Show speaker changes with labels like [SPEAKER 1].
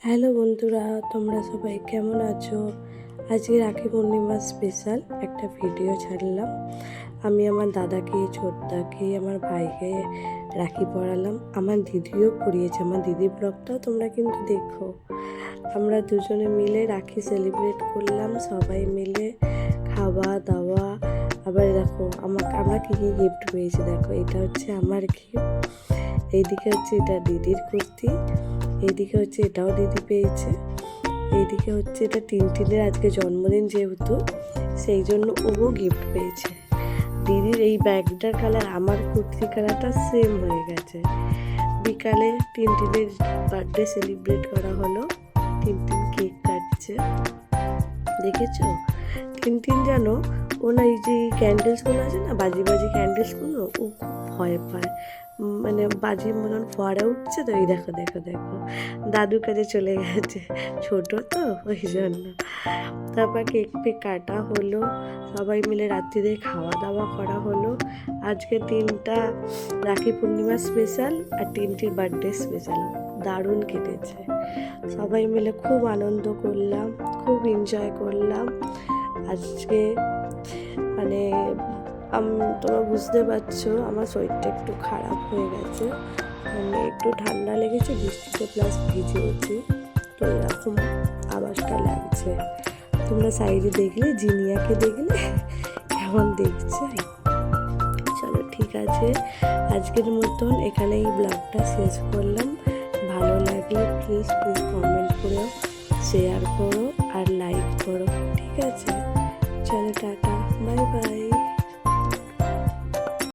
[SPEAKER 1] Hello বন্ধুরা, তোমরা সবাই কেমন আছো? আজকে রাখি পূর্ণিমা স্পেশাল একটা ভিডিও ছাড়লাম। আমি আমার দাদাকে, ছোটদাকে, আমার ভাইকে রাখি পরালাম। আমার দিদিও পরিয়েছে, আমার দিদির ব্লগটাও তোমরা কিন্তু দেখো। আমরা দুজনে মিলে রাখি সেলিব্রেট করলাম, সবাই মিলে খাওয়া দাওয়া। আবার দেখো আমরা কী কী গিফট পেয়েছি। দেখো, এটা হচ্ছে আমার গিফট, এইদিকে হচ্ছে এটা দিদির কুর্তি, এইদিকে হচ্ছে এটাও দিদি পেয়েছে, এইদিকে হচ্ছে এটা টিনটিনের আজকে জন্মদিন যেহেতু সেই জন্য ও গিফট পেয়েছে। দিদির এই ব্যাগটার কালার আমার কুর্তি কালারটা সেম হয়ে গেছে। বিকালে টিনটিনের বার্থডে সেলিব্রেট করা হলো, টিনটিন কেক কাটছে। দেখেছো, টিনটিন জানো ও না এই যে ক্যান্ডেলসগুলো আছে না, বাজি বাজি ক্যান্ডেলসগুলো, ও খুব ভয় পায়। মানে বাজির মতন ফোয়ারা উঠছে তো, এই দেখো দেখো দেখো দাদুর কাছে চলে গেছে, ছোট তো ওই জন্য। তারপর কেক ফেক কাটা হলো, সবাই মিলে রাত্রিরে খাওয়া দাওয়া করা হলো। আজকে তিনটা রাখি পূর্ণিমা স্পেশাল আর তিনটির বার্থডে স্পেশাল, দারুণ কেটেছে। সবাই মিলে খুব আনন্দ করলাম, খুব এনজয় করলাম আজকে। মানে তোমরা বুঝতে পারছো আমার শরীরটা একটু খারাপ হয়ে গেছে, মানে একটু ঠান্ডা লেগেছে, বৃষ্টিতে প্লাস ভিজেছি, তো এরকম আওয়াজটা লাগছে। তোমরা সাইডে দেখলে, জিনিয়াকে দেখলে কেমন দেখছে। চলো ঠিক আছে, আজকের মতন এখানে এই ব্লগটা শেষ করলাম। ভালো লাগলে প্লিজ কমেন্ট করো, শেয়ার করো।